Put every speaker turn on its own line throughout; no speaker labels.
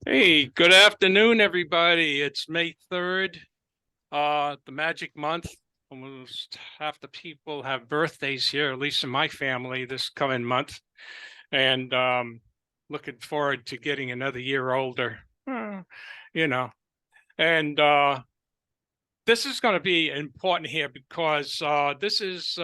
Hey, good afternoon, everybody. It's May 3rd, the magic month. Almost half the people have birthdays here, at least in my family, this coming month. And looking forward to getting another year older, you know. And this is going to be important here because this is,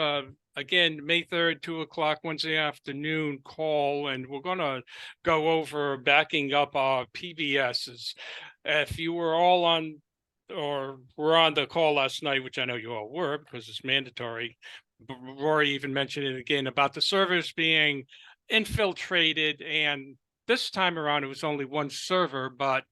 again, May 3rd, 2 o'clock Wednesday afternoon call, and we're going to go over backing up our PBSs. If you were all on or were on the call last night, which I know you all were because it's mandatory, Rory even mentioned it again about the servers being infiltrated. And this time around, it was only one server, but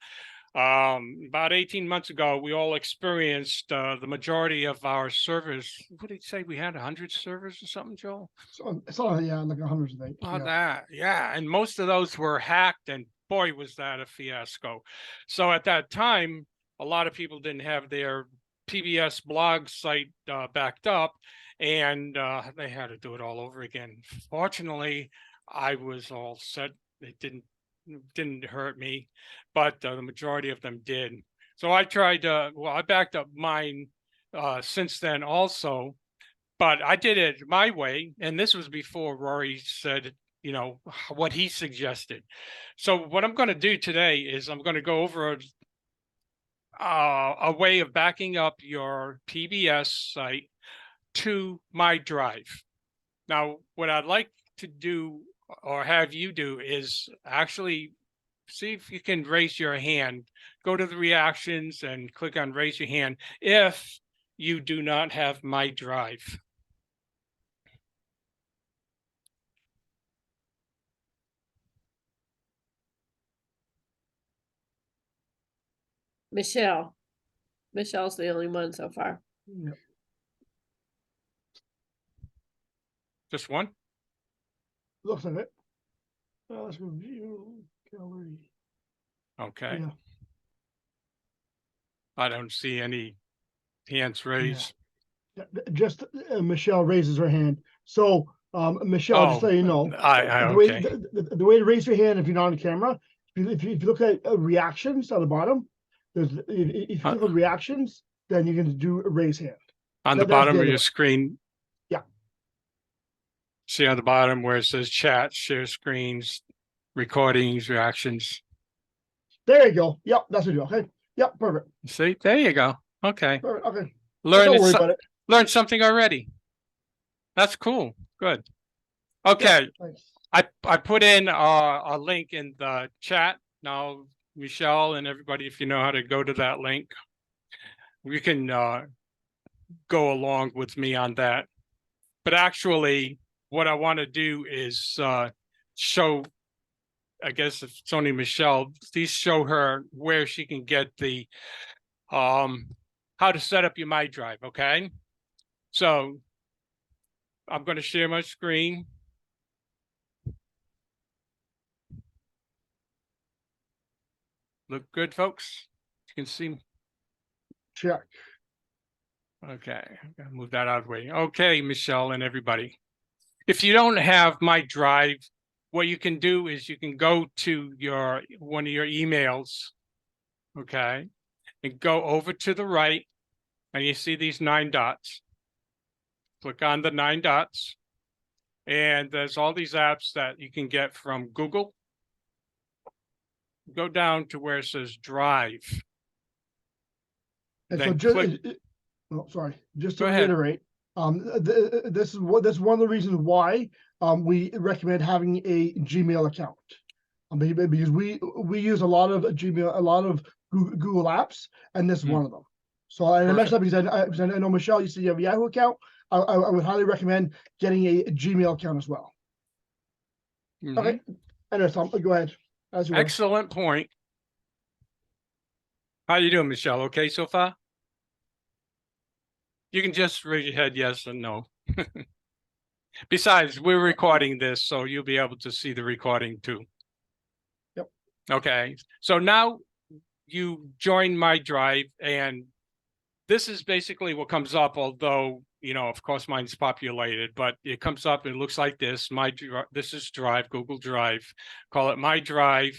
about 18 months ago, we all experienced the majority of our servers. What did he say? We had 100 servers or something, Joel?
So yeah, like 108.
Oh,
Yeah.
yeah. And most of those were hacked, and boy, was that a fiasco. So at that time, a lot of people didn't have their PBS blog site backed up, and they had to do it all over again. Fortunately, I was all set. It didn't hurt me, but the majority of them did. So I tried I backed up mine since then also, but I did it my way. And this was before Rory said, what he suggested. So what I'm going to do today is I'm going to go over a way of backing up your PBS site to my drive. Now, what I'd like to do or have you do is actually see if you can raise your hand, go to the reactions and click on raise your hand if you do not have my drive.
Michelle's the only one so far.
Yep.
Just one?
Looks like it. Let's review gallery.
Okay.
Yeah.
I don't see any hands raised.
Yeah. Just Michelle raises her hand. So Michelle, just so you know,
okay.
The way to raise your hand if you're not on camera, if you look at reactions on the bottom, if you click on reactions, then you can do a raise hand.
On the bottom of your screen.
Yeah.
See on the bottom where it says chat, share screens, recordings, reactions.
There you go. Yep, that's what you do. Okay. Yep, perfect.
See, there you go. Okay.
Perfect. Okay.
Don't worry about it. Learned something already. That's cool. Good. Okay. Yeah, I put in a link in the chat. Now, Michelle and everybody, if you know how to go to that link, you can go along with me on that. But actually, what I want to do is show, I guess if it's only Michelle, please show her where she can get the how to set up your My Drive, okay? So I'm going to share my screen. Look good, folks? You can see.
Check.
Okay, move that out of the way. Okay, Michelle and everybody. If you don't have My Drive, what you can do is you can go to one of your emails, okay, and go over to the right, and you see these 9 dots. Click on the 9 dots, and there's all these apps that you can get from Google. Go down to where it says Drive.
And then sorry, just to reiterate, this is one of the reasons why we recommend having a Gmail account, because we use a lot of Gmail, a lot of Google apps, and this is one of them. So I mentioned that because I know Michelle, you said you have a Yahoo account. I would highly recommend getting a Gmail account as well. Okay, anyway, Tom, go ahead.
Excellent point. How you doing, Michelle? Okay so far? You can just raise your head yes and no. Besides, we're recording this, so you'll be able to see the recording too.
Yep.
Okay, so now you join My Drive, and this is basically what comes up, although, of course, mine's populated, but it comes up, it looks like this. This is Drive, Google Drive. Call it My Drive.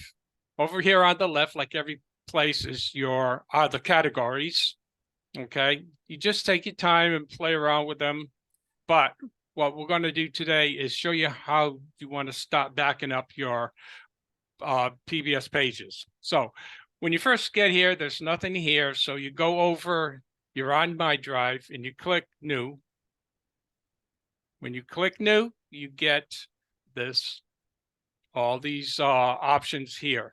over here on the left, like every place, is the categories. Okay, you just take your time and play around with them. But what we're going to do today is show you how you want to start backing up your PBS pages. So when you first get here, there's nothing here. So you go over, you're on My Drive, and you click New. When you click New, you get all these options here.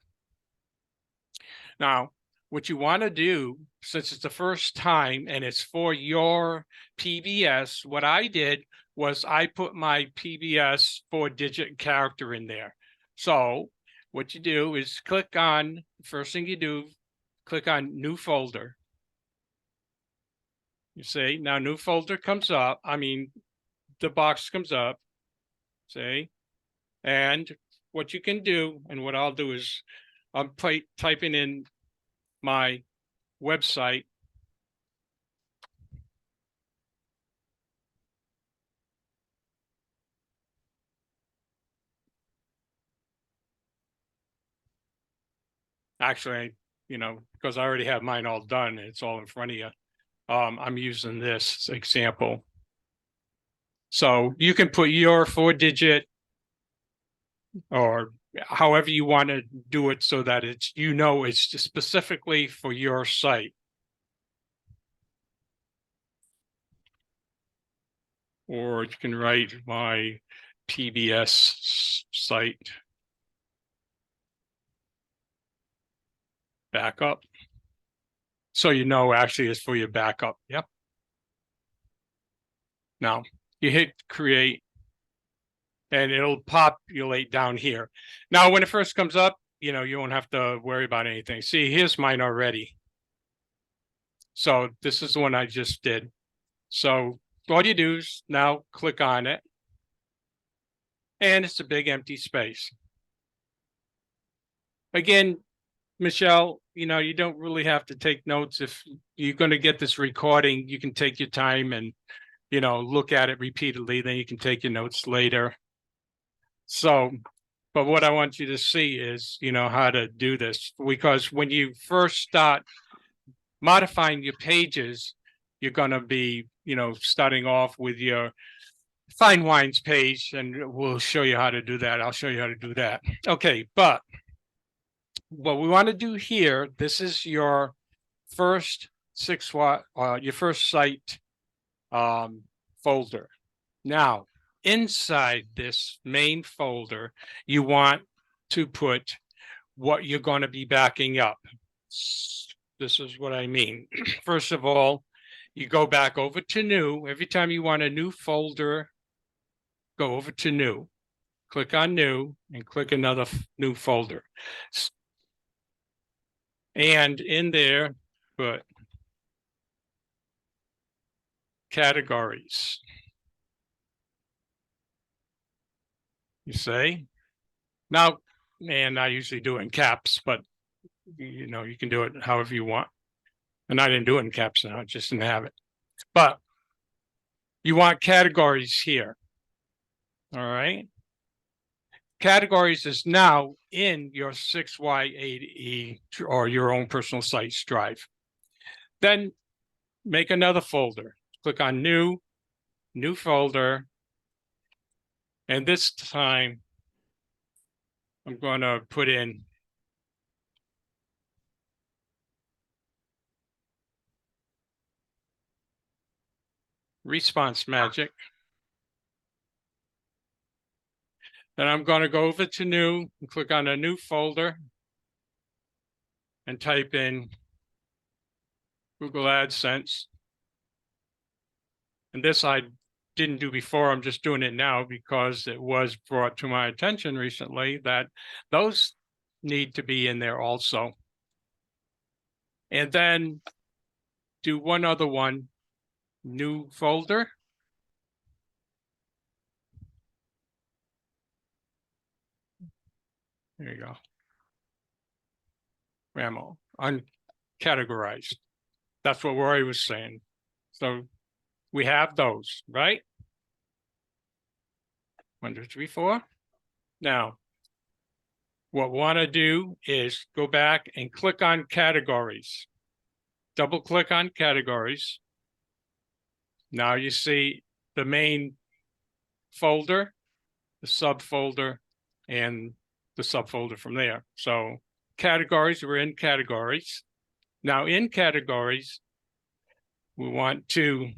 Now, what you want to do, since it's the first time and it's for your PBS, what I did was I put my PBS 4-digit character in there. So what you do is click on, first thing you do, click on New Folder. You see, now New Folder comes up. I mean, the box comes up, see? And what you can do, and what I'll do is I'm typing in my website. Actually, because I already have mine all done, it's all in front of you. I'm using this example. So you can put your 4-digit or however you want to do it so that it's, it's just specifically for your site. Or you can write my PBS site backup. So actually it's for your backup. Yep. Now you hit create and it'll populate down here. Now, when it first comes up, you won't have to worry about anything. See, here's mine already. So this is the one I just did. So all you do is now click on it. And it's a big empty space. Again, Michelle, you don't really have to take notes. If you're going to get this recording, you can take your time and, look at it repeatedly. Then you can take your notes later. So, but what I want you to see is, how to do this, because when you first start modifying your pages, you're going to be, starting off with your Fine Wines page, and we'll show you how to do that. I'll show you how to do that. Okay, but what we want to do here, this is your first your first site folder. Now, inside this main folder, you want to put what you're going to be backing up. This is what I mean. First of all, you go back over to New. Every time you want a new folder, go over to New. Click on New and click another new folder. And in there, put categories. You say, now, and I usually do it in caps, but you can do it however you want. And I didn't do it in caps now, I just didn't have it. But you want categories here. All right. Categories is now in your 6Y8E or your own personal sites drive. Then make another folder. Click on New folder. And this time, I'm going to put in Response Magic. Then I'm going to go over to New and click on a new folder and type in Google AdSense. And this I didn't do before. I'm just doing it now because it was brought to my attention recently that those need to be in there also. And then do one other one, new folder. There you go. Ramo, uncategorized. That's what Rory was saying. So we have those, right? 1, 2, 3, 4. Now, what we want to do is go back and click on categories. Double click on categories. Now you see the main folder, the subfolder, and the subfolder from there. So categories, we're in categories. Now in categories, we want to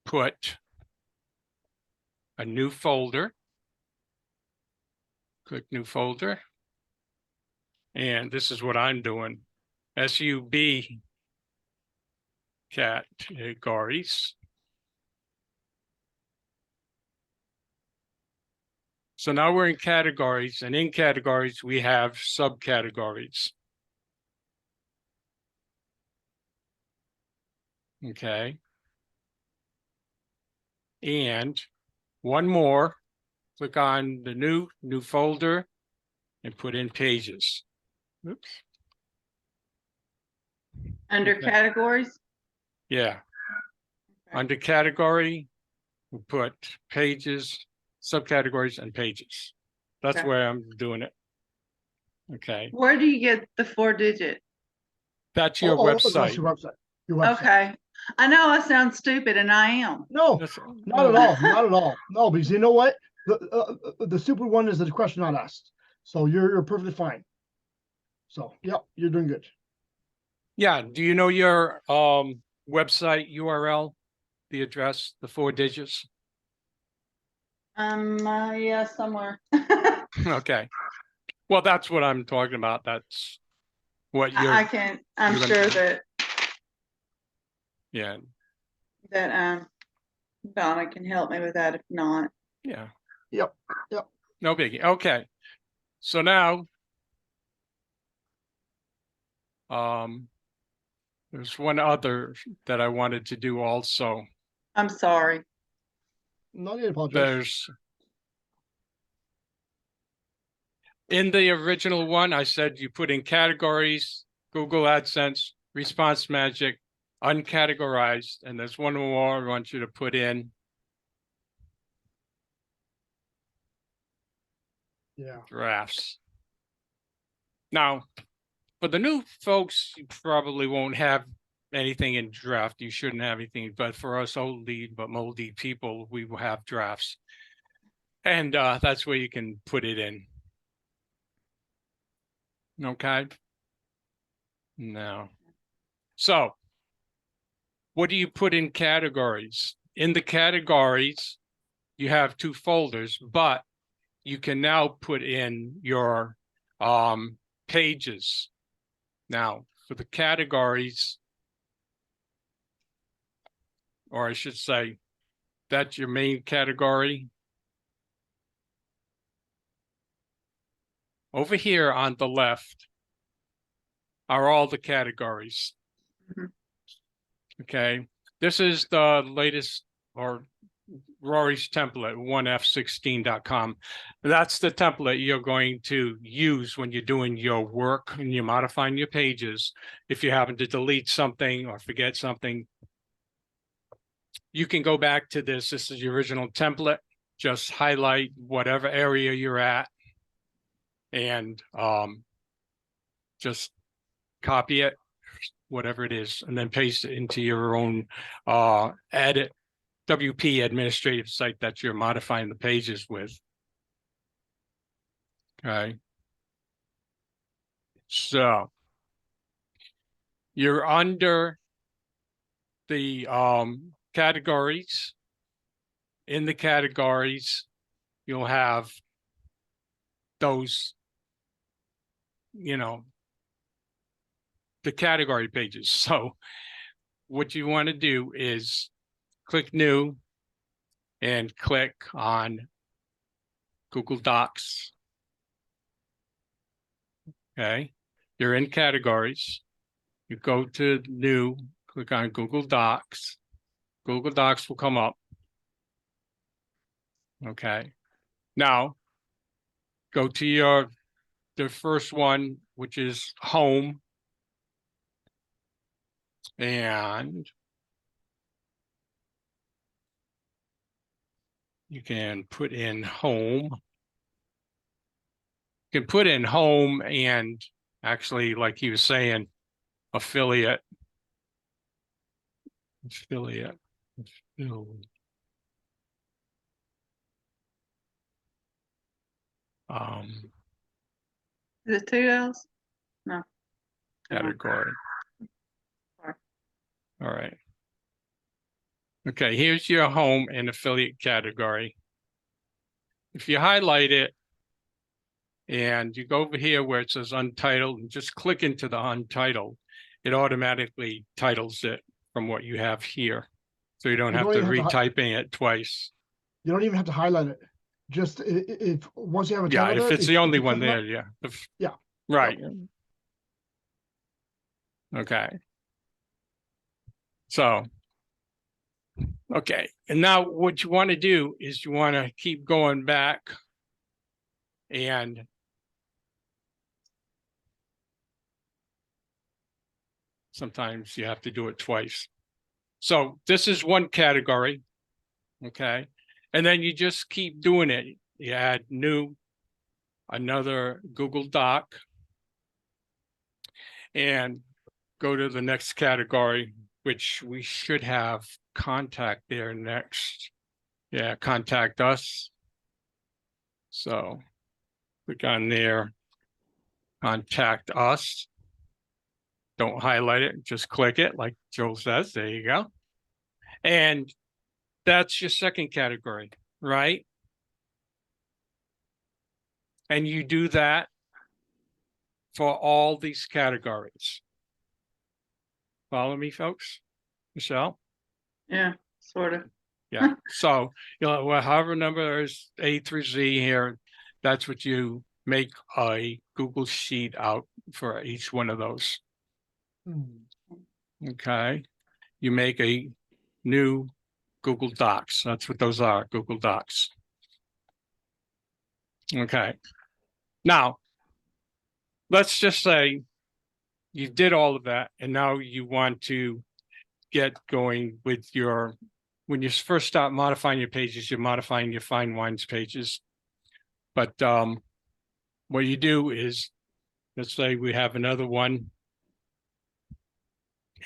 put a new folder. Click new folder. And this is what I'm doing. SUB categories. So now we're in categories, and in categories, we have subcategories. Okay. And one more, click on the new folder and put in pages. Oops.
Under
Okay.
categories?
Yeah.
Okay.
Under category, we put pages, subcategories, and pages. That's
Okay.
where I'm doing it. Okay.
Where do you get the 4-digit?
That's your
That's
website.
your website. Your website.
Okay. I know I sound stupid and I am.
No,
That's-
not at all. Not at all. No, because you know what? The super one is the question not asked. So you're perfectly fine. So yep, you're doing good.
Yeah. Do you know your website URL, the address, the 4 digits?
Yeah, somewhere.
Okay. Well, that's what I'm talking about. That's what
I can, I'm
you're
sure
gonna-
that,
yeah.
Donna can help me with that if not.
Yeah.
Yep.
No biggie. Okay. So now, there's one other that I wanted to do also.
I'm sorry.
No need to apologize.
There's in the original one, I said you put in categories, Google AdSense, Response Magic, uncategorized, and there's one more I want you to put in
Yeah.
drafts. Now, for the new folks, you probably won't have anything in draft. You shouldn't have anything, but for us oldie but moldy people, we will have drafts. And that's where you can put it in. Okay. Now, so what do you put in categories? In the categories, you have 2 folders, but you can now put in your pages. Now, for the categories, or I should say, that's your main category. Over here on the left are all the categories.
Mhm.
Okay, this is the latest, or Rory's template, 1f16.com. That's the template you're going to use when you're doing your work and you're modifying your pages. If you happen to delete something or forget something, you can go back to this. This is the original template. Just highlight whatever area you're at and just copy it, whatever it is, and then paste it into your own edit WP administrative site that you're modifying the pages with. Okay. So you're under the categories. In the categories, you'll have those, the category pages. So what you want to do is click new and click on Google Docs. Okay. You're in categories. You go to new, click on Google Docs. Google Docs will come up. Okay. Now go to the first one, which is home. And you can put in home. can put in home and actually, like he was saying, affiliate. Affiliate.
Is it 2 L's? No.
Category.
Sorry.
All right. Okay, here's your home and affiliate category. If you highlight it and you go over here where it says untitled and just click into the untitled, it automatically titles it from what you have here. So you don't
You
have
don't
to
even have to
retyping it twice.
You don't even have to highlight it. Just if once you have a
Yeah,
title
if
there,
it's the only
you
one
click on
there, yeah.
Yeah.
Right. Okay. So, okay. And now what you want to do is you want to keep going back and sometimes you have to do it twice. So this is one category. Okay. And then you just keep doing it. You add new, another Google Doc, and go to the next category, which we should have contact there next. Yeah, contact us. So click on there, contact us. Don't highlight it, just click it like Joel says. There you go. And that's your second category, right? And you do that for all these categories. Follow me, folks? Michelle?
Yeah, sort of.
Yeah. So, well, however number is A through Z here, that's what you make a Google Sheet out for each one of those. Okay. You make a new Google Docs. That's what those are, Google Docs. Okay. Now, let's just say you did all of that and now you want to get going with your, when you first start modifying your pages, you're modifying your fine wines pages. But what you do is, let's say we have another one,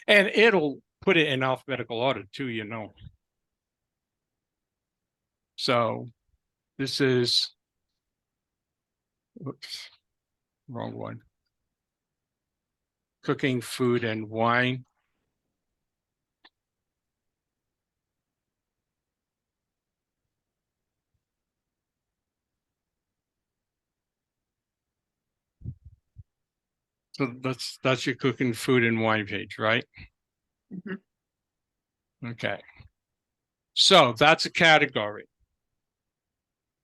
and it'll put it in alphabetical order too, you know. So this is, oops, wrong one. Cooking, food, and wine. So that's your cooking, food, and wine page, right?
Mhm.
Okay. So that's a category.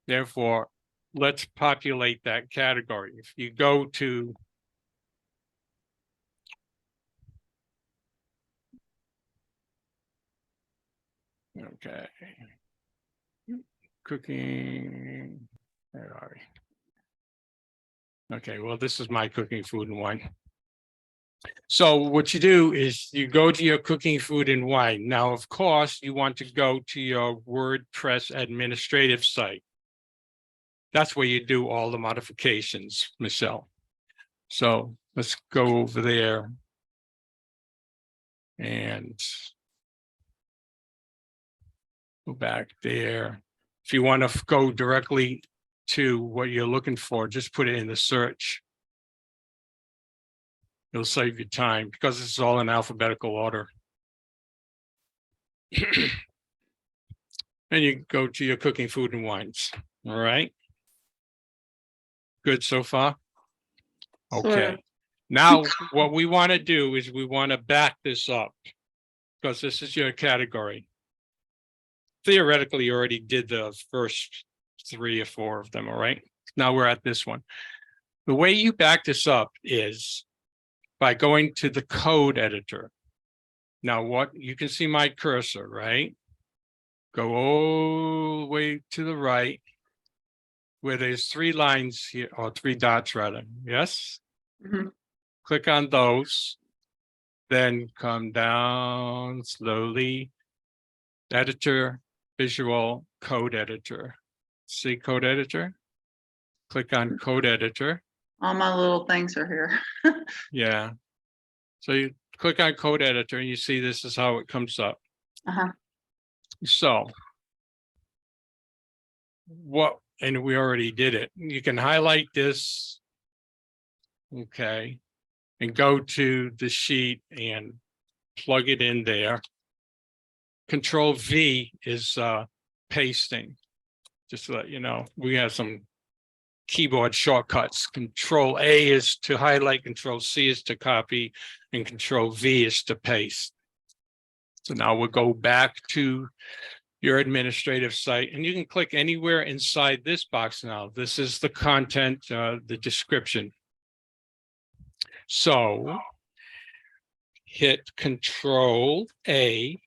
Therefore, let's populate that category. If you go to okay, cooking, where are we? Okay, well, this is my cooking, food, and wine. So what you do is you go to your cooking, food, and wine. Now, of course, you want to go to your WordPress administrative site. That's where you do all the modifications, Michelle. So let's go over there and go back there. If you want to go directly to what you're looking for, just put it in the search. It'll save you time because it's all in alphabetical order. And you go to your cooking, food, and wines. All right. Good so far?
Sort
Okay.
of.
Now, what we want to do is we want to back this up because this is your category. Theoretically, you already did the first 3 or 4 of them. All right. Now we're at this one. The way you back this up is by going to the code editor. Now, what you can see my cursor, right? Go all the way to the right where there's 3 lines here, or 3 dots rather. Yes.
Mhm.
Click on those, then come down slowly. Editor, visual, code editor. See code editor? click on code editor.
All my little things are here.
Yeah. So you click on code editor and you see this is how it comes up.
Uh-huh.
So and we already did it. You can highlight this. Okay. And go to the sheet and plug it in there. Control V is pasting. Just to let you know, we have some keyboard shortcuts. Control A is to highlight, Control C is to copy, and Control V is to paste. So now we'll go back to your administrative site, and you can click anywhere inside this box now. This is the content, the description. So hit Control A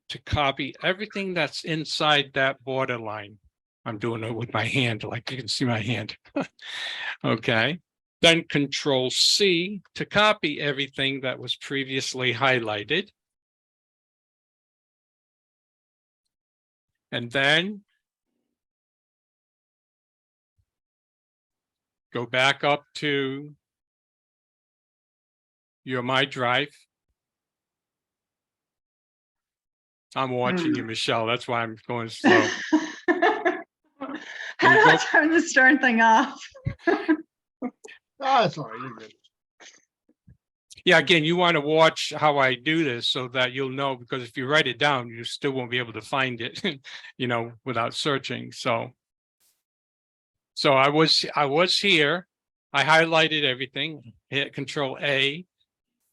to copy everything that's inside that borderline. I'm doing it with my hand, like you can see my hand. Okay. Then Control C to copy everything that was previously highlighted. And then go back up to your My Drive. I'm watching you, Michelle. That's why I'm going slow.
How do I turn this darn thing off?
That's all right. You're good.
Yeah, again, you want to watch how I do this so that you'll know, because if you write it down, you still won't be able to find it, you know, without searching. So I was here. I highlighted everything, hit Control A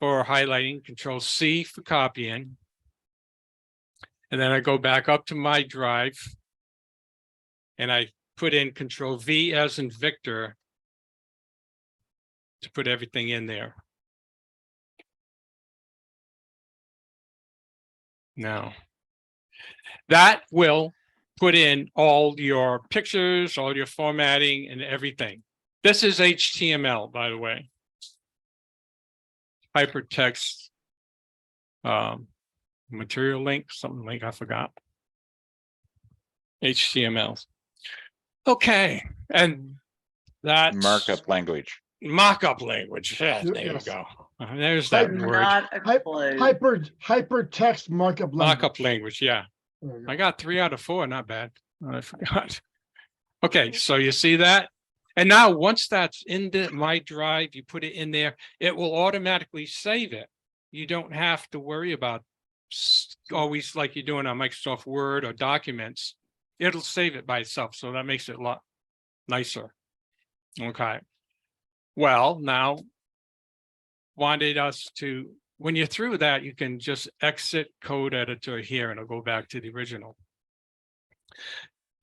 for highlighting, Control C for copying. And then I go back up to my drive and I put in Control V as in Victor to put everything in there. Now, that will put in all your pictures, all your formatting and everything. This is HTML, by the way. Hypertext material link, something like I forgot. HTML. Okay, and that's
Markup language.
Markup language. Yeah, there
Yes.
you go. There's that word.
Not a clue.
Hypertext markup language.
Markup language. Yeah,
There you go.
I got 3 out of 4. Not bad. I forgot. Okay, so you see that, and now once that's in my drive, you put it in there. It will automatically save it. You don't have to worry about always like you're doing on Microsoft Word or documents. It'll save it by itself, so that makes it a lot nicer. Okay. Well, now wanted us to, when you're through that, you can just exit code editor here and it'll go back to the original.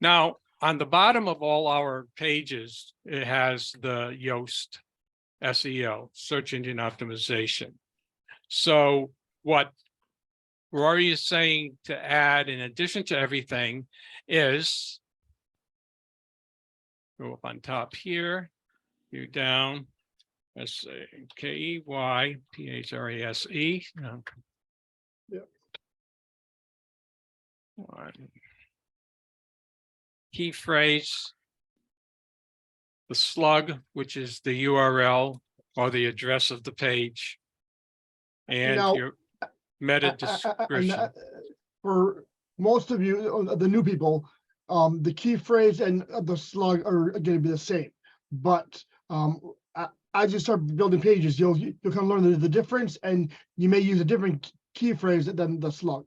Now, on the bottom of all our pages, it has the Yoast SEO, search engine optimization. So what Rory is saying to add, in addition to everything, is go up on top here, you down, SAKEYPHRASE.
Yep.
Key phrase, the slug, which is the URL or the address of the page, and
Now,
your meta
And,
description.
for most of you, the new people, the key phrase and the slug are going to be the same. But as you start building pages, you'll kind of learn the difference, and you may use a different key phrase than the slug.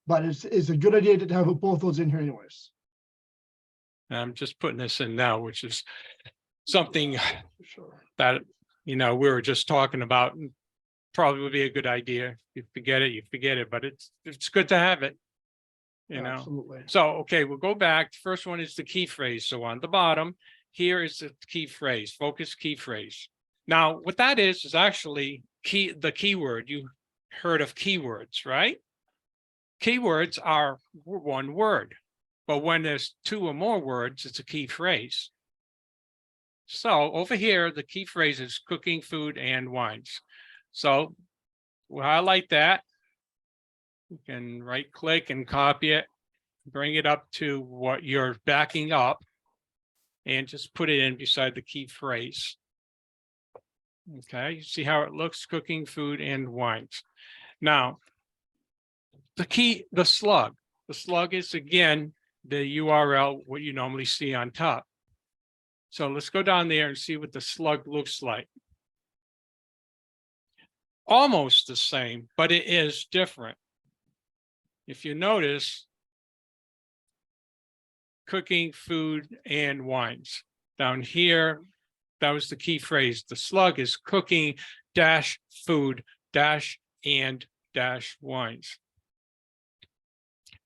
But it's a good idea to have both those in here, anyways.
I'm just putting this in now, which is something
Sure.
that, you know, we were just talking about. Probably would be a good idea. You forget it, but it's good to have it, you know.
Absolutely.
So, okay, we'll go back. The first one is the key phrase. So on the bottom, here is the key phrase, focus key phrase. Now, what that is actually the keyword. You heard of keywords, right? Keywords are one word, but when there's 2 or more words, it's a key phrase. So over here, the key phrase is cooking, food, and wines. So we'll highlight that. You can right click and copy it, bring it up to what you're backing up. and just put it in beside the key phrase. Okay, you see how it looks, cooking, food, and wines. Now, the slug is again, the URL, what you normally see on top. So let's go down there and see what the slug looks like. Almost the same, but it is different. If you notice, cooking, food, and wines. Down here, that was the key phrase. The slug is cooking dash food dash and dash wines.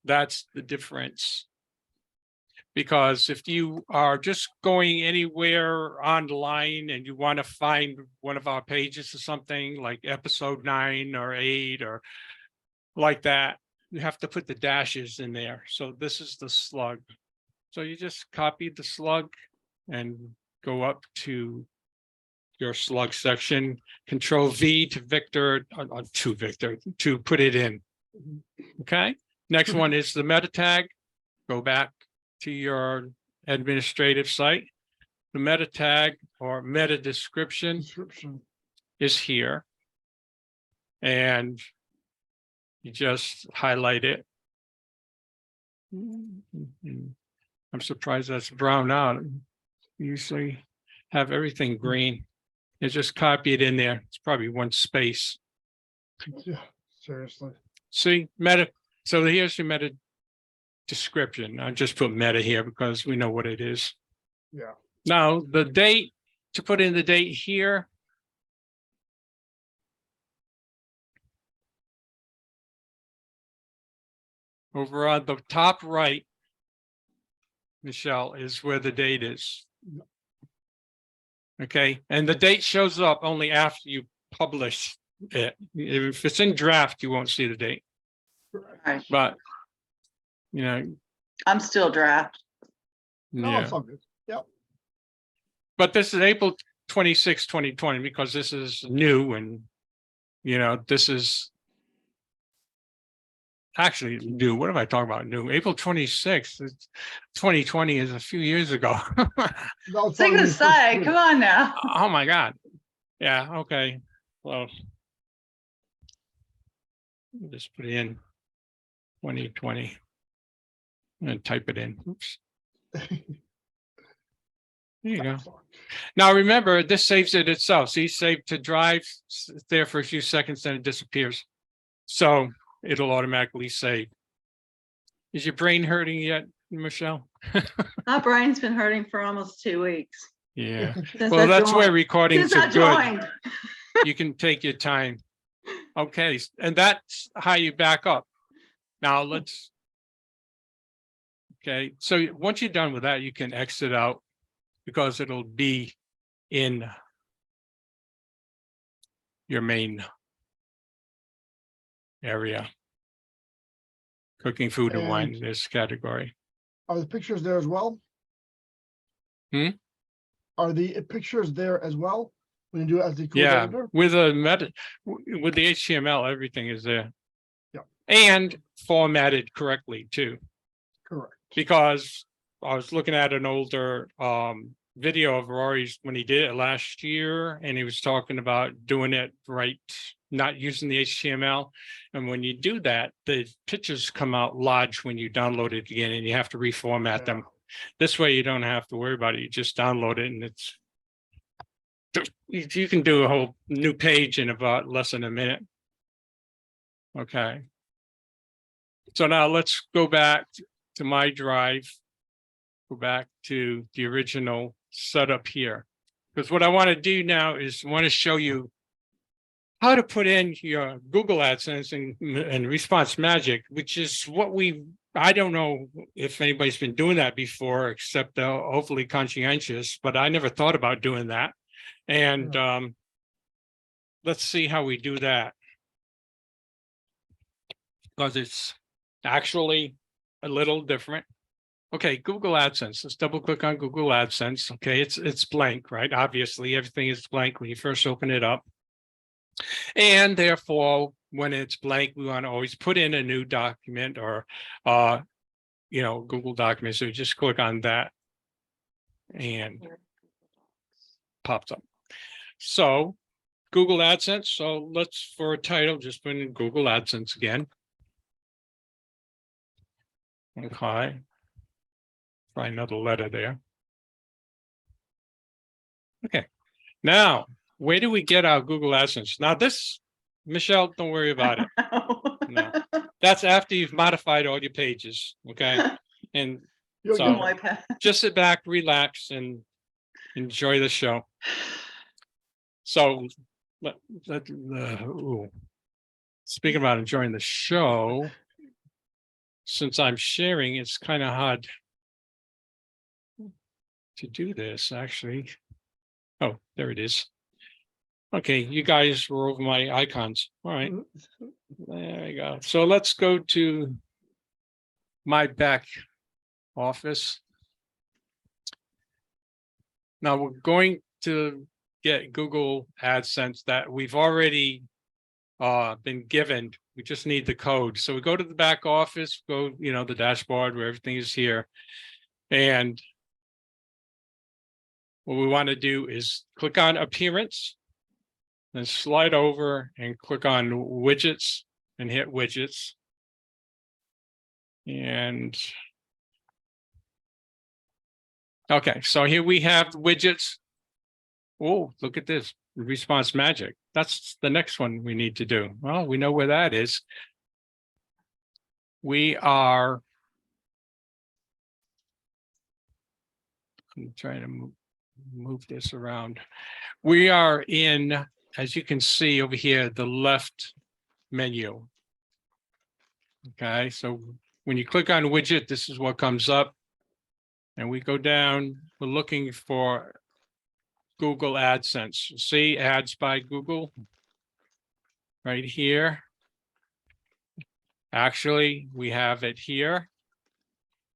That's the difference. Because if you are just going anywhere online and you want to find one of our pages or something like episode 9 or 8 or like that, you have to put the dashes in there. So this is the slug. So you just copy the slug and go up to your slug section, Control V to Victor, to put it in. Okay. Next one is the meta tag. Go back to your administrative site. The meta tag or meta description is here. And you just highlight it. I'm surprised that's brown out. You usually have everything green. You just copy it in there. It's probably one space.
Yeah, seriously.
See, meta. So here's your meta description. I just put meta here because we know what it is.
Yeah.
Now the date, to put in the date here. Over on the top right, Michelle, is where the date is. Okay, and the date shows up only after you publish it. If it's in draft, you won't see the date.
Right.
But you know,
I'm still draft.
No,
yeah.
it's all good. Yep.
But this is April 26, 2020, because this is new, and you know, this is actually new. What am I talking about? New. April 26th, 2020 is a few years ago.
That was
Sing
probably
the
the first
side.
year.
Come on now.
Oh my God. Yeah, okay. Well, just put in 2020 and type it in. Oops. There you go. Now remember, this saves it itself. See, save to drive, it's there for a few seconds, then it disappears. So it'll automatically save. Is your brain hurting yet, Michelle?
My brain's been hurting for almost 2 weeks.
Yeah.
Since
Well,
I
that's where
joined.
recordings
Since I
are good.
joined.
You can take your time. Okay, and that's how you back up. Now let's. Okay, so once you're done with that, you can exit out because it'll be in your main area. Cooking, food, and wine,
And-
this category.
Are the pictures there as well?
Hmm?
Are the pictures there as well when you do it as the code
Yeah,
editor?
with a with the HTML, everything is there.
Yep.
And formatted correctly too.
Correct.
Because I was looking at an older video of Rory's when he did it last year, and he was talking about doing it right, not using the HTML. And when you do that, the pictures come out large when you download it again, and you have to reformat them. This way you don't have to worry about it. You just download it, and it's you can do a whole new page in about less than a minute. Okay. So now let's go back to my drive. Go back to the original setup here. Because what I want to do now is want to show you how to put in your Google AdSense and Response Magic, which is what I don't know if anybody's been doing that before, except hopefully conscientious, but I never thought about doing that. And let's see how we do that. Because it's actually a little different. Okay, Google AdSense. Let's double click on Google AdSense. Okay, it's blank, right? Obviously, everything is blank when you first open it up. And therefore, when it's blank, we want to always put in a new document or Google document. So you just click on that. and pops up. So Google AdSense. So let's, for a title, just put in Google AdSense again. Okay. Try another letter there. Okay. Now, where do we get our Google AdSense? Now this, Michelle, don't worry about it. No. That's after you've modified all your pages. Okay. And
You'll
So-
get it.
just sit back, relax, and enjoy the show. So, speaking about enjoying the show, since I'm sharing, it's kind of hard to do this, actually. Oh, there it is. Okay, you guys were over my icons. All right, there we go. So let's go to my back office. Now we're going to get Google AdSense that we've already been given. We just need the code. So we go to the back office, go, the dashboard where everything is here. And what we want to do is click on Appearance, then slide over and click on Widgets and hit Widgets. And okay, so here we have the widgets. Oh, look at this, Response Magic. That's the next one we need to do. Well, we know where that is. We are I'm trying to move this around. We are in, as you can see over here, the left menu. Okay, so when you click on widget, this is what comes up. And we go down, we're looking for Google AdSense. See ads by Google right here. Actually, we have it here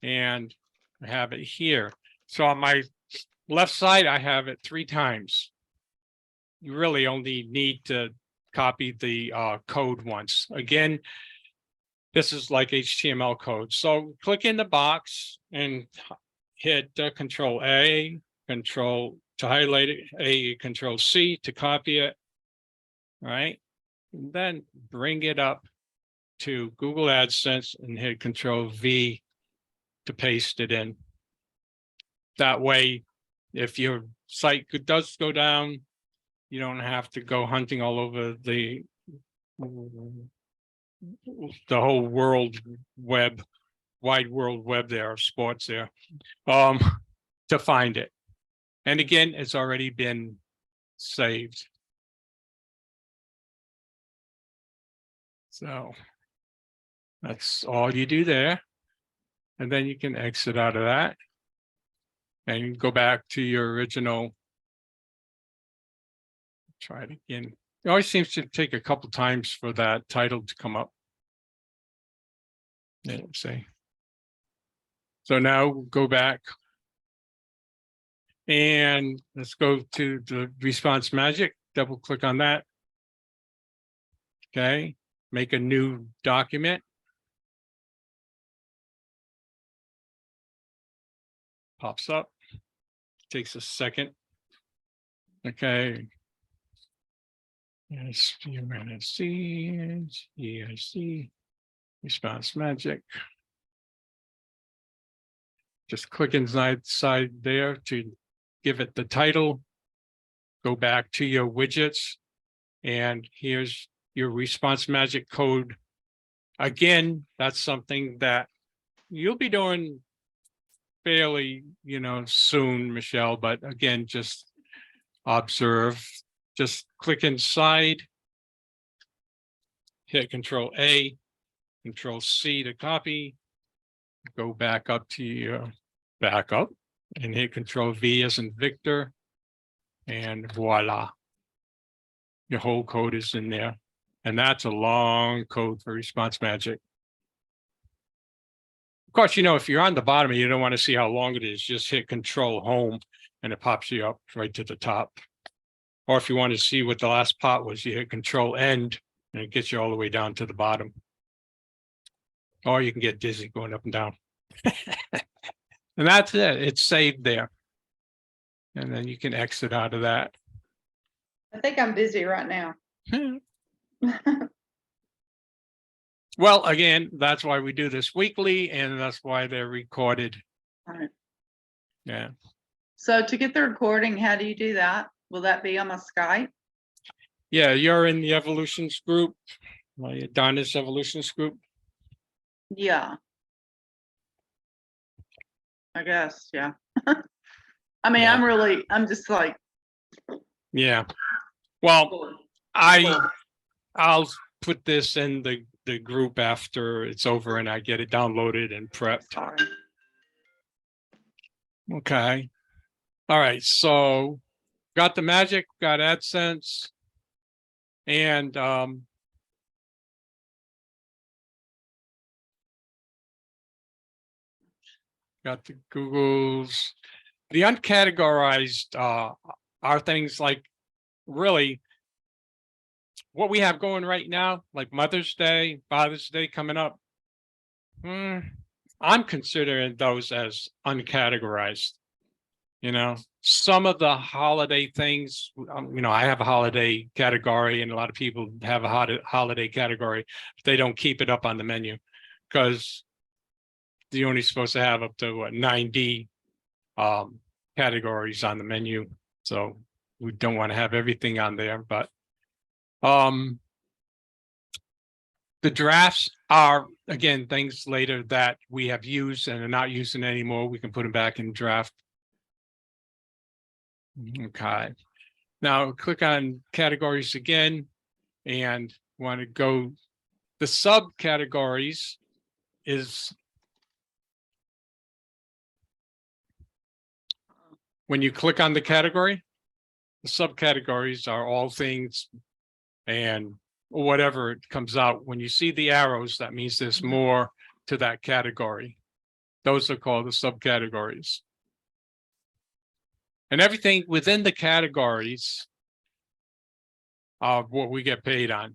and I have it here. So on my left side, I have it 3 times. You really only need to copy the code once. Again, this is like HTML code. So click in the box and hit Control A, Control to highlight it, A, Control C to copy it. All right. And then bring it up to Google AdSense and hit Control V to paste it in. That way, if your site does go down, you don't have to go hunting all over the whole wide world web there of sports there, to find it. And again, it's already been saved. So that's all you do there. And then you can exit out of that and go back to your original. Try it again. It always seems to take a couple times for that title to come up. Let's see. So now go back. And let's go to the Response Magic. Double click on that. Okay. Make a new document. Pops up. Takes a second. Okay. EIC, Response Magic. Just click inside there to give it the title. Go back to your widgets. And here's your Response Magic code. Again, that's something that you'll be doing fairly, soon, Michelle, but again, just observe, just click inside, hit Control A, Control C to copy, go back up to your backup and hit Control V as in Victor, and voila. Your whole code is in there. And that's a long code for Response Magic. Of course, if you're on the bottom and you don't want to see how long it is, just hit Control Home and it pops you up right to the top. Or if you want to see what the last part was, you hit Control End and it gets you all the way down to the bottom. Or you can get dizzy going up and down. And that's it. It's saved there. And then you can exit out of that.
I think I'm busy right now.
Well, again, that's why we do this weekly, and that's why they're recorded.
Alright.
Yeah.
So to get the recording, how do you do that? Will that be on my Skype?
Yeah, you're in the evolutions group, Donna's evolutions group.
Yeah. I guess, yeah. I mean,
Yeah.
I'm just like,
Yeah. Well, I'll put this in the group after it's over and I get it downloaded and prepped.
sorry.
Okay. All right. So got the magic, got AdSense, and got the Googles. The uncategorized are things like really what we have going right now, like Mother's Day, Father's Day coming up. I'm considering those as uncategorized. You know, some of the holiday things, I have a holiday category and a lot of people have a holiday category. They don't keep it up on the menu because you're only supposed to have up to 90 categories on the menu. So we don't want to have everything on there, but the drafts are, again, things later that we have used and are not using anymore. We can put them back in draft. Okay. Now click on categories again and want to go. The subcategories is when you click on the category, the subcategories are all things and whatever it comes out. When you see the arrows, that means there's more to that category. Those are called the subcategories. And everything within the categories of what we get paid on.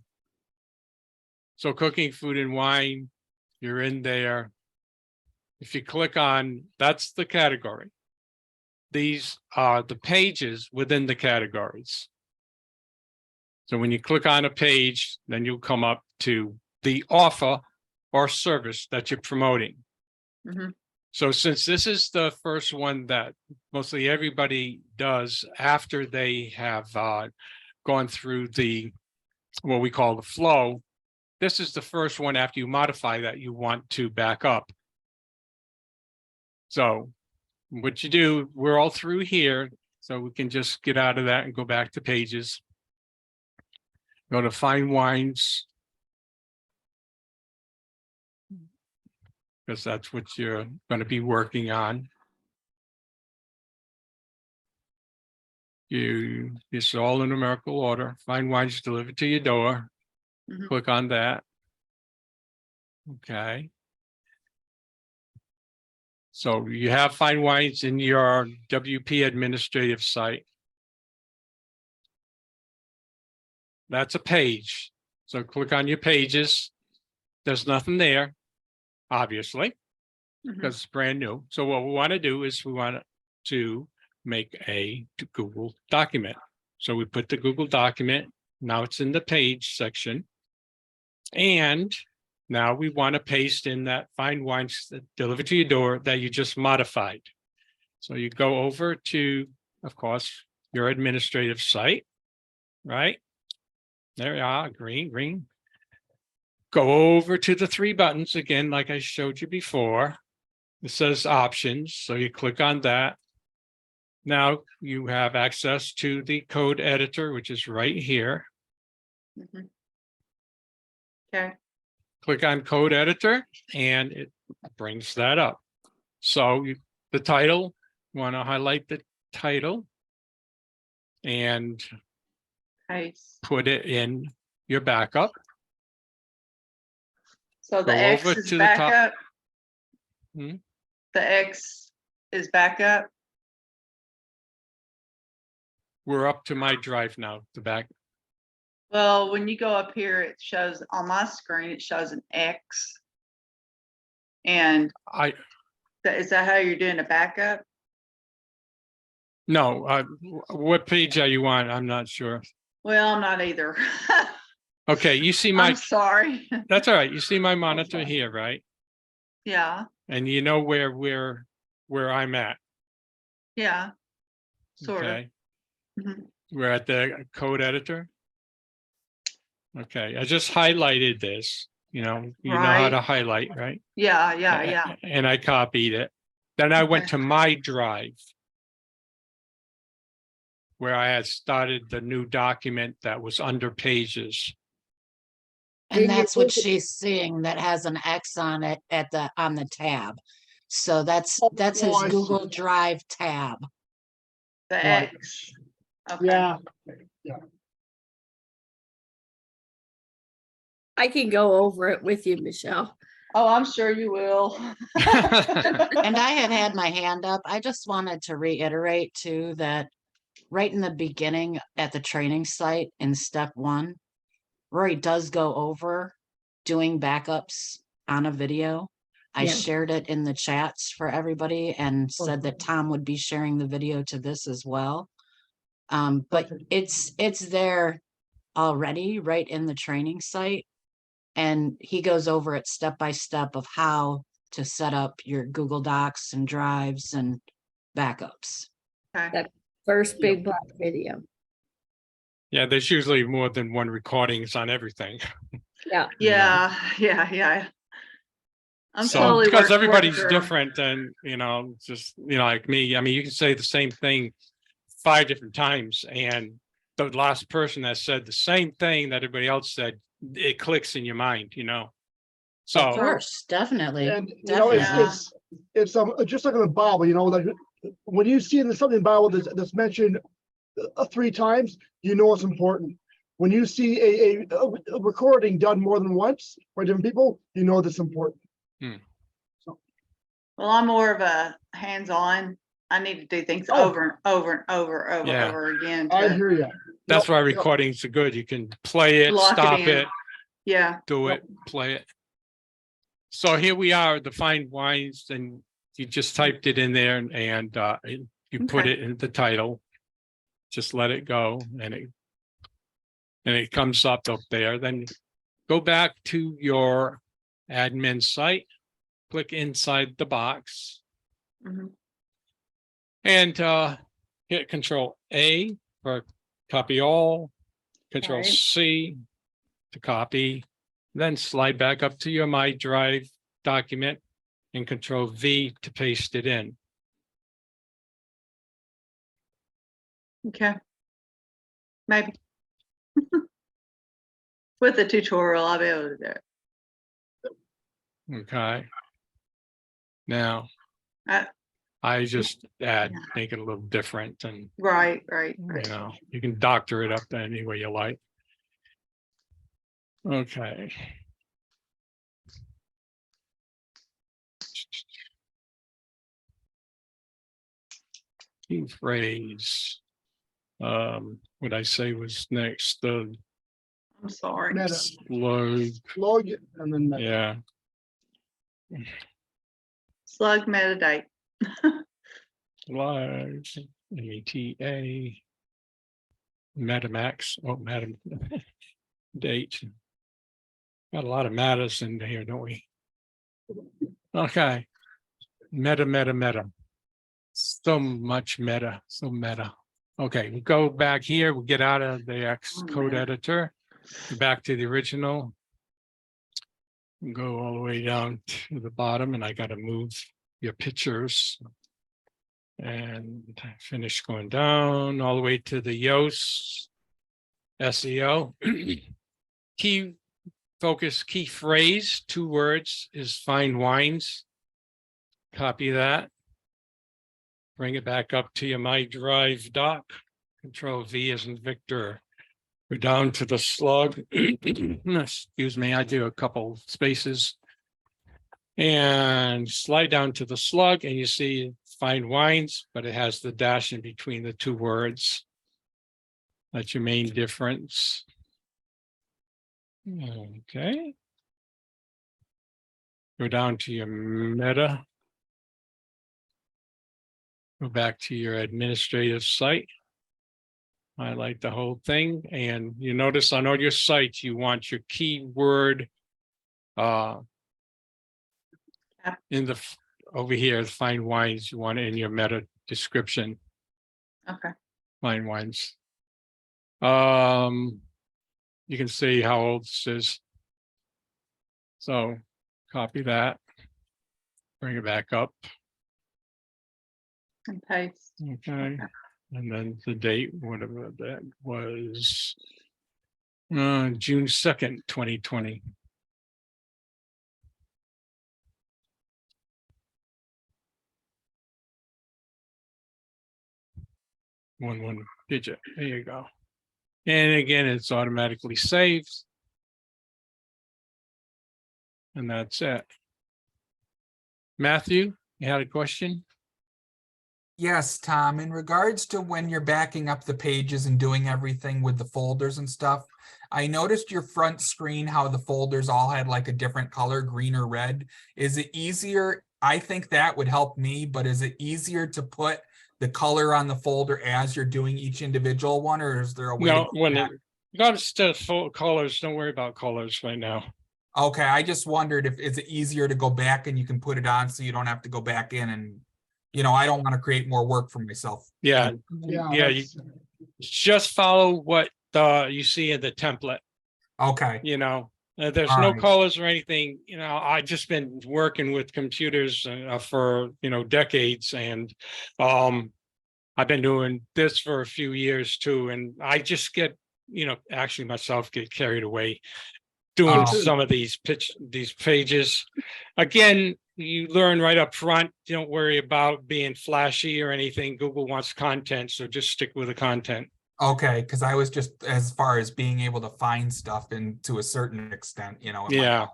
So cooking, food, and wine, you're in there. If you click on, that's the category. These are the pages within the categories. So when you click on a page, then you'll come up to the offer or service that you're promoting.
Mhm.
So since this is the first one that mostly everybody does after they have gone through what we call the flow, this is the first one after you modify that you want to back up. So what you do, we're all through here, so we can just get out of that and go back to pages. Go to fine wines, because that's what you're going to be working on. It's all in numerical order. Fine wines delivered to your door.
Mhm.
Click on that. Okay. So you have fine wines in your WP administrative site. That's a page. So click on your pages. There's nothing there, obviously,
Mhm.
because it's brand new. So what we want to do is we want to make a Google document. So we put the Google document. Now it's in the page section. And now we want to paste in that fine wines that delivered to your door that you just modified. So you go over to, of course, your administrative site, right? There you are, green. Go over to the three buttons again, like I showed you before. It says options, so you click on that. Now you have access to the code editor, which is right here.
Mhm. Okay.
Click on code editor and it brings that up. So the title, you want to highlight the title and
Nice.
put it in your backup.
So the
Go
X
over
is
to the top.
backup.
Hmm?
The X is backup.
We're up to my drive now, the back.
Well, when you go up here, it shows on my screen, it shows an X. And is that how you're doing a backup?
No, what page are you on? I'm not sure.
Well, I'm not either.
Okay, you see my,
I'm sorry.
that's all right. You see my monitor here, right?
Yeah,
And you know where I'm at,
yeah, sort of.
okay?
Mhm.
We're at the code editor. Okay, I just highlighted this, you know how to
Right.
highlight, right?
Yeah, yeah.
And I copied it. Then I went
Okay.
to my drive, where I had started the new document that was under pages.
Then
And
you
that's what
move it-
she's seeing that has an X on it on the tab. So that's
Oh,
his
I see.
Google Drive tab.
The
Right.
X. Okay.
Yeah,
I can go over it with you, Michelle.
Oh, I'm sure you will.
And I had my hand up. I just wanted to reiterate too that right in the beginning at the training site in step 1, Rory does go over doing backups on a video. I
Yeah.
shared it in the chats for everybody and said that Tom would be sharing the video to this as well. But
Perfect.
it's there already right in the training site. And he goes over it step by step of how to set up your Google Docs and drives and backups.
Okay.
First big black video.
Yeah, there's usually more than one recordings on everything.
Yeah.
Yeah. I'm
So,
slowly
because
working
everybody's
through.
different and, just, like me, I mean, you can say the same thing 5 different times and the last person that said the same thing that everybody else said, it clicks in your mind,
Of
So,
course, definitely.
and it's
Definitely.
it's just like in the Bible, like when you see something in the Bible that's mentioned 3 times, it's important. When you see a recording done more than once by different people, that's important.
Well, I'm more of a hands-on. I need to do things
Oh.
over and over and over
Yeah.
over again.
I
to
hear you.
that's why recordings are good. You can play it,
Lock it
stop
in.
it,
Yeah.
do it, play it. So here we are, the fine wines, and you just typed it in there and you put
Okay.
it in the title. Just let it go and it comes up there. Then go back to your admin site, click inside the box
Mhm.
and hit Control A for copy all, Control
Right.
C to copy, then slide back up to your My Drive document and Control V to paste it in.
Okay. Maybe. With the tutorial, I'll be able to do it.
Okay. Now,
Uh,
I just make it a little different and,
Right.
you can doctor it up any way you like. Okay. Key phrase. What I say was next, the
I'm sorry.
Meta.
slug,
Log it and then meta.
yeah,
Slug metadate.
slug, META, Metamax, Meta date. Got a lot of metas in here, don't we? Okay. Meta. So much meta, so meta. Okay, we go back here, we get out of the Xcode editor, back to the original. Go all the way down to the bottom and I gotta move your pictures. And finish going down all the way to the Yoast SEO. Key focus, key phrase, 2 words is fine wines. Copy that. Bring it back up to your My Drive doc. Control V as in Victor. We're down to the slug. Excuse me, I do a couple spaces. And slide down to the slug and you see fine wines, but it has the dash in between the 2 words. That's your main difference. Okay. Go down to your meta. Go back to your administrative site. Highlight the whole thing, and you notice on all your sites, you want your keyword in the over here, fine wines, you want it in your meta description,
Okay.
fine wines. You can see how old this is. So copy that, bring it back up.
And paste.
Okay, and then the date, whatever that was, June 2nd, 2020. One digit. There you go. And again, it's automatically saved. And that's it. Matthew, you had a question?
Yes, Tom, in regards to when you're backing up the pages and doing everything with the folders and stuff, I noticed your front screen, how the folders all had like a different color, green or red. Is it easier? I think that would help me, but is it easier to put the color on the folder as you're doing each individual one, or is there a way to
No,
do
when
that?
you got to set full colors, don't worry about colors right now.
Okay, I just wondered if is it easier to go back and you can put it on so you don't have to go back in and, I don't want to create more work for myself.
Yeah,
Yeah.
yeah, you
that's-
just follow what you see in the template.
Okay,
There's
All
no
right.
colors or anything. I just been working with computers for decades, and I've been doing this for a few years too, and I just get actually myself get carried away doing
Oh.
some of these pages. Again, you learn right up front, don't worry about being flashy or anything. Google wants content, so just stick with the content.
okay, because I was just as far as being able to find stuff and to a certain extent, in my
Yeah,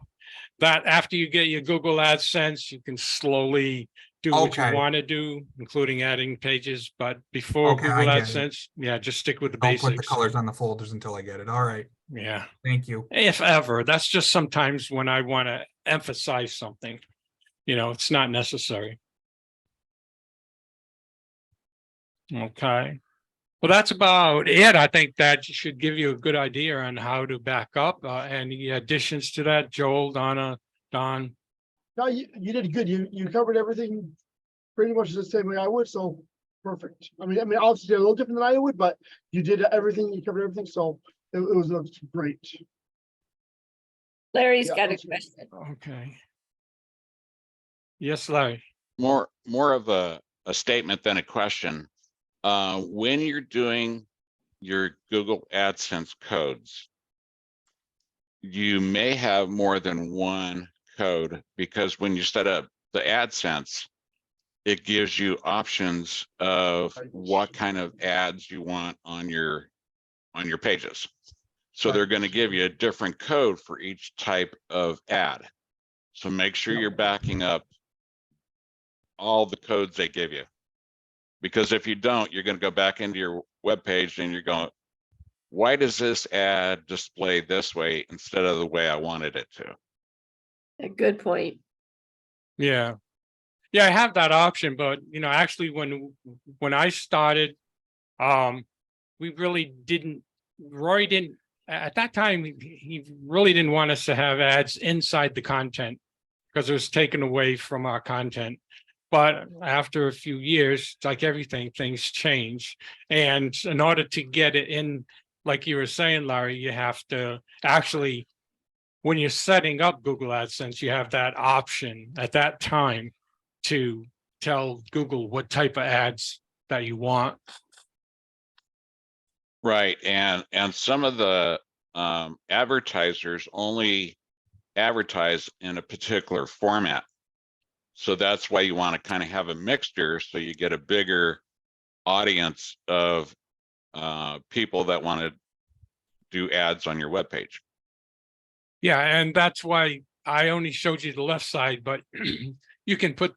that after you get your Google AdSense, you can slowly do what you
Okay.
want to do, including adding pages. But before
Okay, I
Google
get it.
AdSense, yeah, just stick with the
Don't put the
basics.
colors on the folders until I get it. All right,
Yeah,
thank you.
if ever. That's just sometimes when I want to emphasize something. It's not necessary. Okay. Well, that's about it. I think that should give you a good idea on how to back up. Any additions to that, Joel, Donna, Don?
No, you did good. You covered everything pretty much the same way I would, so perfect. I mean, obviously a little different than I would, but you did everything, you covered everything, so it was great.
Larry's
Yeah,
got a
that's-
question.
Okay. Yes, Larry.
More of a statement than a question. When you're doing your Google AdSense codes, you may have more than one code, because when you set up the AdSense, it gives you options of what kind of ads you want on your pages. So they're going to give you a different code for each type of ad. So make sure you're backing up all the codes they give you. Because if you don't, you're going to go back into your web page and you're going, why does this ad display this way instead of the way I wanted it to?
A good point.
Yeah. Yeah, I have that option, but actually when I started, we really didn't, Roy didn't, at that time, he really didn't want us to have ads inside the content because it was taken away from our content. But after a few years, like everything, things change. And in order to get it in, like you were saying, Larry, you have to actually, when you're setting up Google AdSense, you have that option at that time to tell Google what type of ads that you want.
Right, and some of the advertisers only advertise in a particular format. So that's why you want to kind of have a mixture, so you get a bigger audience of people that want to do ads on your webpage.
Yeah, and that's why I only showed you the left side, but you can put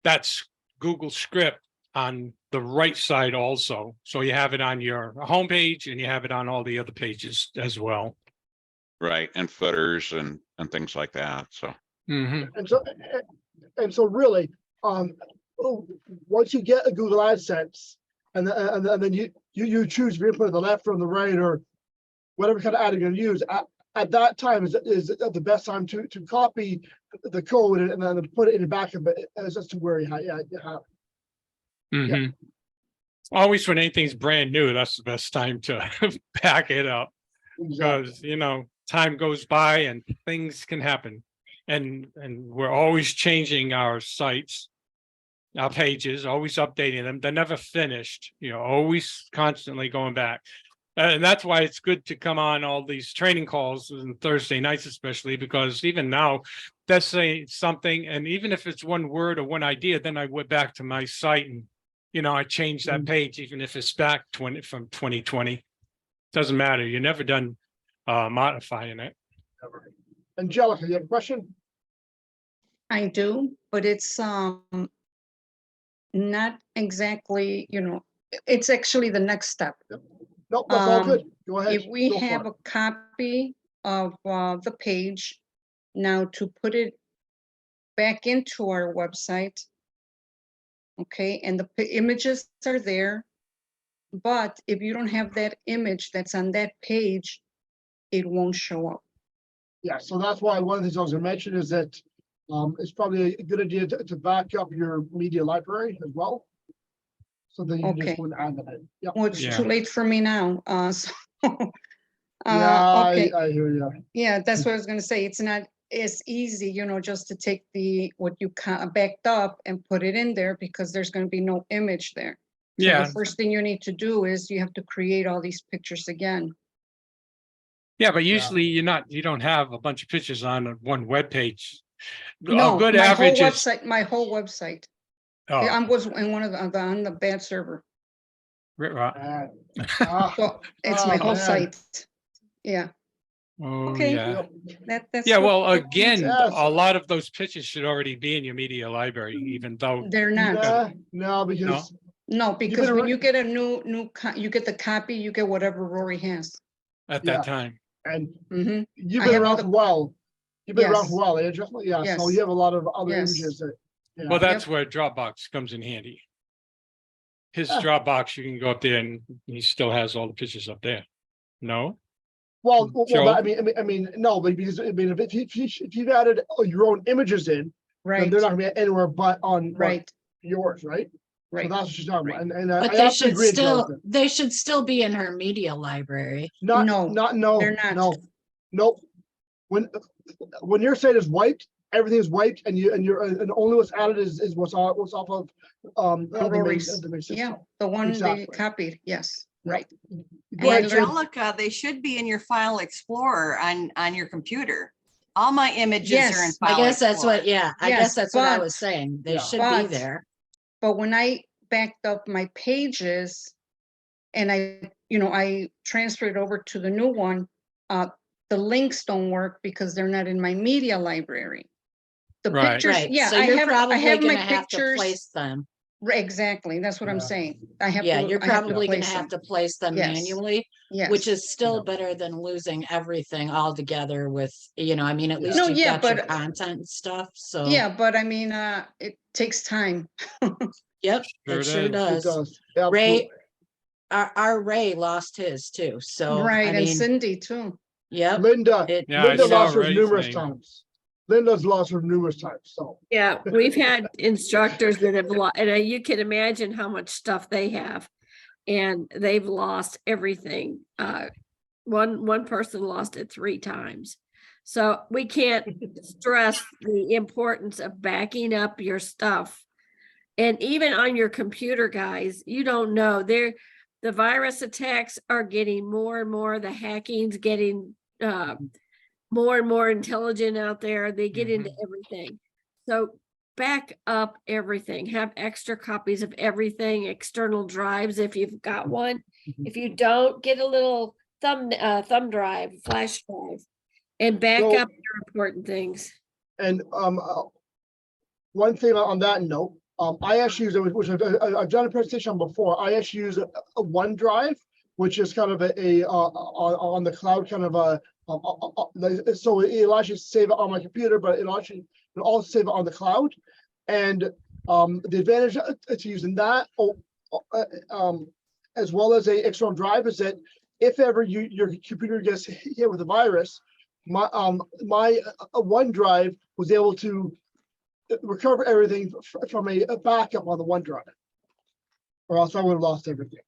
that's Google script on the right side also. So you have it on your homepage and you have it on all the other pages as well.
Right, and footers and things like that. So
Mhm.
And so really, once you get a Google AdSense, and then you choose if you're put it on the left or on the right or whatever kind of ad you're going to use. At that time is the best time to copy the code and then put it in the back of it as to where you have it.
Mhm. Always when anything's brand new, that's the best time to back it up.
Exactly.
Because, you know, time goes by and things can happen. And we're always changing our sites, our pages, always updating them. They're never finished, you know, always constantly going back. And that's why it's good to come on all these training calls on Thursday nights, especially because even now, that's saying something, and even if it's one word or one idea, then I went back to my site and, you know, I changed that page, even if it's back from 2020. Doesn't matter. You're never done modifying it.
Angelica, you have a question?
I do, but it's not exactly, it's actually the next step.
No, that's all good. Go ahead.
If we
Go for
have
it.
a copy of the page, now to put it back into our website, okay, and the images are there, but if you don't have that image that's on that page, it won't show up.
Yeah, so that's why one of the things I was going to mention is that it's probably a good idea to back up your media library as well. So that you can just
Okay.
go and add that in. Yep.
Well, it's
Yeah.
too late for me now, so.
Yeah,
Okay.
I hear you.
Yeah, that's what I was gonna say. It's not as easy, just to take what you backed up and put it in there because there's gonna be no image there. So
Yeah.
the first thing you need to do is you have to create all these pictures again.
Yeah, but usually you don't have a bunch of pictures on one web page.
No,
A good
my whole
average is
website, my whole website.
oh,
I was in one of on the bad server.
right.
So it's my
Oh,
whole
man.
site. Yeah,
Oh,
Okay.
yeah.
that's.
Yeah,
what-
well,
what
again,
needs-
Yes.
a lot of those pictures should already be in your media library, even though
They're not.
No, because
No, because
better
when
re-
you get a you get the copy, you get whatever Rory has.
at
Yeah.
that time.
and
Mm-hmm.
you've
I
been
have all
around
the-
for a while. You've been around
Yes.
for a while, Angela. Yeah, so
Yes.
you have a lot of other
Yes.
images that. Yeah.
Well, that's where Dropbox comes in handy. His Dropbox, you can go up there and he still has all the pictures up there. No? Joe?
I mean, no, but because if you've added your own images in, then
Right,
they're not gonna be anywhere but on
right,
yours, right? So
right.
that's what she's talking about.
right.
And
But
I
they
absolutely
should
agree, Angelica.
they should still be in her media library.
No,
they're not.
no. When your site is wiped, everything is wiped, and only what's added is what's off of the main
Rory's.
system.
Yeah, the one
Exactly.
they copied, yes,
Yeah.
right.
Go ahead, Jim.
Angelica, they should be in your File Explorer on your computer. All my images are in
Yes,
File
I guess that's
Explorer.
what, yeah, I
Yes,
guess that's what I was
but-
saying. They
Yeah.
should be
But-
there.
But when I backed up my pages and I transferred over to the new one, the links don't work because they're not in my media library. The
Right.
pictures,
Right,
yeah,
so
I
you're
have
probably
my
gonna have to
pictures.
place them.
Right, exactly, that's what I'm
Yeah.
saying. I have
Yeah,
to.
you're
I have to
probably gonna
place
have
them.
to place them
Yes.
manually,
Yes.
which is still
Yeah.
better than losing everything all together with, I mean, at least
No,
you've
yeah,
got your
but-
content and stuff, so.
Yeah, but I mean, it takes time.
Yep,
Sure
it sure
does.
It
does.
does.
Ray,
Absolutely.
our Ray lost his too, so,
Right,
I
and
mean,
Cindy too.
yep.
Linda,
It-
Yeah, I
Linda
saw
lost hers
Ray's
numerous
name.
times. Linda's lost her numerous times, so.
Yeah, we've had instructors that have and you can imagine how much stuff they have. And they've lost everything. One person lost it 3 times. So we can't stress the importance of backing up your stuff. And even on your computer, guys, you don't know, the virus attacks are getting more and more, the hacking's getting more and more intelligent out there. They get into everything. So back up everything. Have extra copies of everything, external drives if you've got one. If you don't, get a little thumb drive, flash drive, and back
So-
up your important things.
And one thing on that note, I actually use, which I've done a presentation on before. I actually use a OneDrive, which is kind of a on the cloud kind of a so it'll actually save it on my computer, but it'll also save it on the cloud. And The advantage to using that, as well as a external drive, is that if ever your computer gets hit with a virus, my OneDrive was able to recover everything from a backup on the OneDrive, or else I would have lost everything.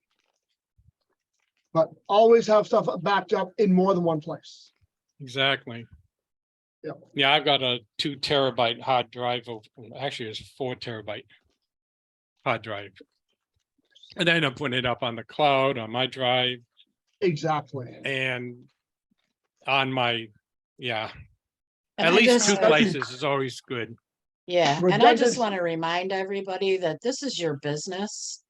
But always have stuff backed up in more than one place.
Exactly.
Yeah.
Yeah, I've got a 2 terabyte hard drive. Actually, it's a 4 terabyte hard drive. And then I'm putting it up on the cloud on my drive
Exactly.
and on my, yeah,
And
at
I
least
just-
2 places is always good.
Yeah, and I
Redundant-
just want to remind everybody that this is your business.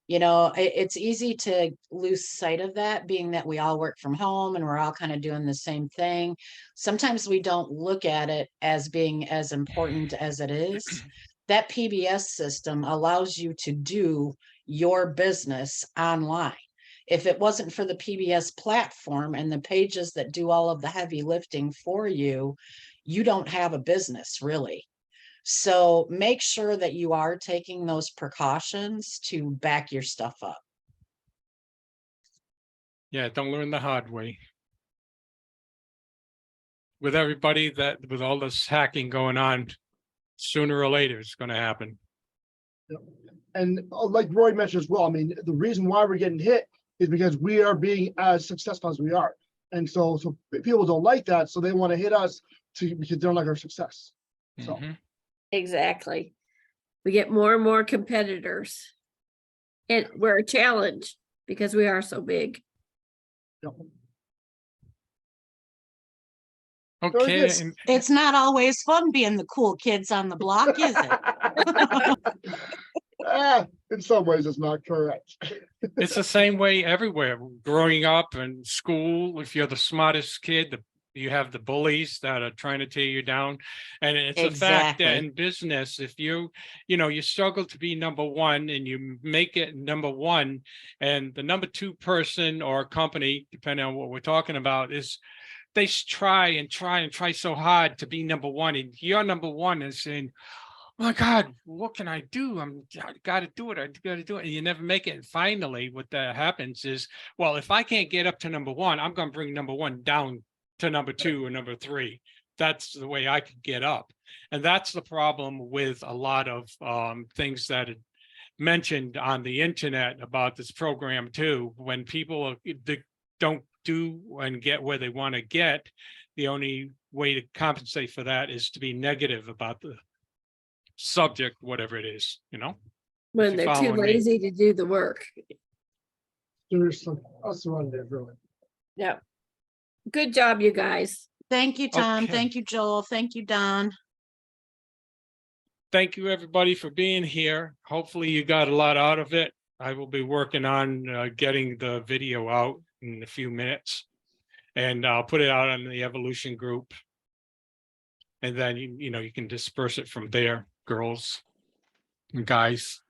You know, it's easy to lose sight of that, being that we all work from home and we're all kind of doing the same thing. Sometimes we don't look at it as being as important as it is. That PBS system allows you to do your business online. If it wasn't for the PBS platform and the pages that do all of the heavy lifting for you, you don't have a business really. So make sure that you are taking those precautions to back your stuff up.
Yeah, don't learn the hard way. With everybody with all this hacking going on, sooner or later it's going to happen.
And like Roy mentioned as well, I mean, the reason why we're getting hit is because we are being as successful as we are. And so people don't like that. So they want to hit us because they don't like our success. So.
Mhm.
Exactly. We get more and more competitors. And we're a challenge because we are so big.
Yep.
Okay,
good.
and
It's not always fun being the cool kids on the block, is it?
In some ways, it's not correct.
it's the same way everywhere. Growing up in school, if you're the smartest kid, you have the bullies that are trying to tear you down. And it's a fact that
Exactly.
in business, if you struggle to be number one and you make it number one, and the number 2 person or company, depending on what we're talking about, is they try so hard to be number one, and you're number one and saying, oh my God, what can I do? I got to do it. I got to do it. And you never make it. And finally, what that happens is, well, if I can't get up to number 1, I'm going to bring number 1 down to number 2 or number 3. That's the way I could get up. And that's the problem with a lot of things that are mentioned on the internet about this program too. When people don't do and get where they want to get, the only way to compensate for that is to be negative about the subject, whatever it is,
When
you
they're too
following me.
lazy to do the work.
Seriously, us around there, really.
Yeah. Good job, you guys.
Thank you, Tom.
Okay.
Thank you, Joel. Thank you, Don.
Thank you, everybody, for being here. Hopefully you got a lot out of it. I will be working on getting the video out in a few minutes, and I'll put it out on the evolution group. And then, you can disperse it from there, girls and guys.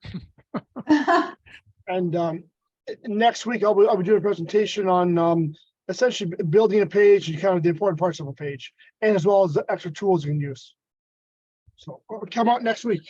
And next week, I'll be doing a presentation on essentially building a page and kind of the important parts of a page, and as well as the extra tools you can use. So come out next week.